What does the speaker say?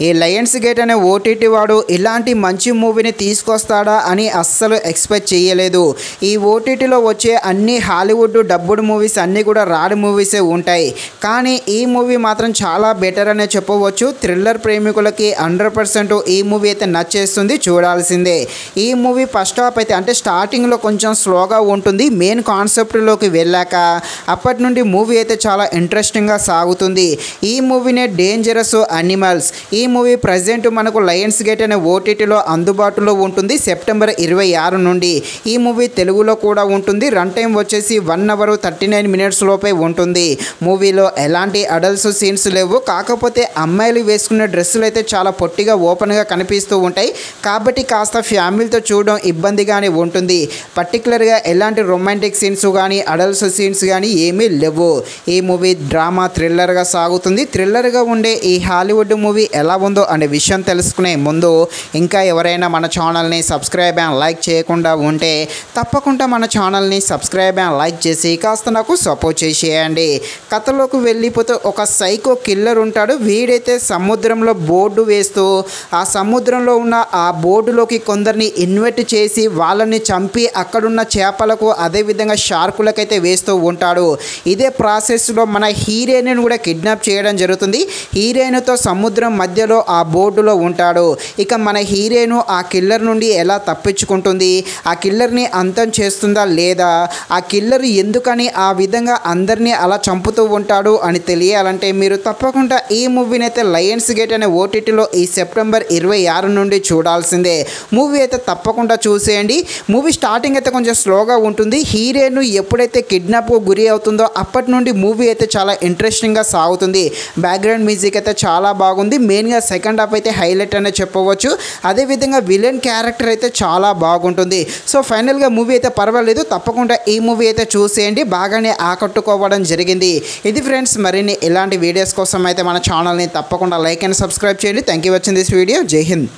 ఈ Lions gate అనే OTT వాడు ఇలాంటి మంచి మూవీని తీసుకొస్తాడా అని అస్సలు ఎక్స్పెక్ట్ చేయలేదు. ఈ ఓటీటీలో వచ్చే అన్ని హాలీవుడ్ డబ్బుడ్ మూవీస్ అన్నీ కూడా రాడ్ మూవీసే ఉంటాయి. కానీ ఈ మూవీ మాత్రం చాలా బెటర్ అనే చెప్పవచ్చు. థ్రిల్లర్ ప్రేమికులకి 100% ఈ మూవీ అయితే నచ్చేస్తుంది, చూడాల్సిందే. ఈ మూవీ ఫస్ట్ హాఫ్ అయితే అంటే స్టార్టింగ్లో కొంచెం స్లోగా ఉంటుంది. మెయిన్ కాన్సెప్ట్లోకి వెళ్ళాక అప్పటి నుండి మూవీ అయితే చాలా ఇంట్రెస్టింగ్గా సాగుతుంది. ఈ మూవీనే డేంజరస్ అనిమల్స్. ఈ మూవీ ప్రజెంట్ మనకు లయన్స్ గేట్ అనే ఓటీటీలో అందుబాటులో ఉంటుంది సెప్టెంబర్ 26 నుండి. ఈ మూవీ తెలుగులో కూడా ఉంటుంది. రన్ టైం వచ్చేసి 1 hour 39 minutes లోపే ఉంటుంది. మూవీలో ఎలాంటి అడల్ట్స్ సీన్స్ లేవు. కాకపోతే అమ్మాయిలు వేసుకునే డ్రెస్సులు అయితే చాలా పొట్టిగా ఓపెన్గా కనిపిస్తూ ఉంటాయి. కాబట్టి కాస్త ఫ్యామిలీతో చూడడం ఇబ్బందిగానే ఉంటుంది. పర్టికులర్గా ఎలాంటి రొమాంటిక్ సీన్స్ కానీ అడల్ట్స్ సీన్స్ కానీ ఏమీ లేవు. ఈ మూవీ డ్రామా థ్రిల్లర్గా సాగుతుంది. థ్రిల్లర్గా ఉండే ఈ హాలీవుడ్ మూవీ ఎలా ఉందో అనే విషయం తెలుసుకునే ముందు ఇంకా ఎవరైనా మన ఛానల్ని సబ్స్క్రైబ్ అండ్ లైక్ చేయకుండా ఉంటే తప్పకుండా మన ఛానల్ని సబ్స్క్రైబ్ అండ్ లైక్ చేసి కాస్త నాకు సపోర్ట్ చేసేయండి. కథలోకి వెళ్ళిపోతే ఒక సైకో కిల్లర్ ఉంటాడు. వీడైతే సముద్రంలో బోర్డు వేస్తూ ఆ సముద్రంలో ఉన్న ఆ బోర్డులోకి కొందరిని ఇన్వైట్ చేసి వాళ్ళని చంపి అక్కడున్న చేపలకు అదేవిధంగా షార్కులకైతే వేస్తూ ఉంటాడు. ఇదే ప్రాసెస్లో మన హీరోయిన్ కూడా కిడ్నాప్ చేయడం జరుగుతుంది. హీరోయిన్తో సముద్రం మధ్యలో ఆ బోర్డులో ఉంటాడు. ఇక మన హీరోయిన్ ఆ కిల్లర్ నుండి ఎలా తప్పించుకుంటుంది, ఆ కిల్లర్ని అంతం చేస్తుందా లేదా, ఆ కిల్లర్ ఎందుకని ఆ విధంగా అందరినీ అలా చంపుతూ ఉంటాడు అని తెలియాలంటే మీరు తప్పకుండా ఈ మూవీని అయితే లయన్స్ గేట్ అనే ఓటీటీలో ఈ సెప్టెంబర్ 26 నుండి చూడాల్సిందే. మూవీ అయితే తప్పకుండా చూసేయండి. మూవీ స్టార్టింగ్ అయితే కొంచెం స్లోగా ఉంటుంది. హీరోయిన్ ఎప్పుడైతే కిడ్నాప్కు గురి అవుతుందో అప్పటి నుండి మూవీ అయితే చాలా ఇంట్రెస్టింగ్గా సాగుతుంది. బ్యాక్గ్రౌండ్ మ్యూజిక్ అయితే చాలా బాగుంది. మెయిన్గా సెకండ్ హాఫ్ అయితే హైలైట్ అనే చెప్పవచ్చు. అదేవిధంగా విలన్ క్యారెక్టర్ అయితే చాలా బాగుంటుంది. సో ఫైనల్గా మూవీ అయితే పర్వాలేదు. తప్పకుండా ఈ మూవీ అయితే చూసేయండి. బాగానే ఆకట్టుకోవడం జరిగింది. ఇది ఫ్రెండ్స్, మరిన్ని ఇలాంటి వీడియోస్ కోసం అయితే మన ఛానల్ని తప్పకుండా లైక్ అండ్ సబ్స్క్రైబ్ చేయండి. Thank you watching this video. జై హింద్.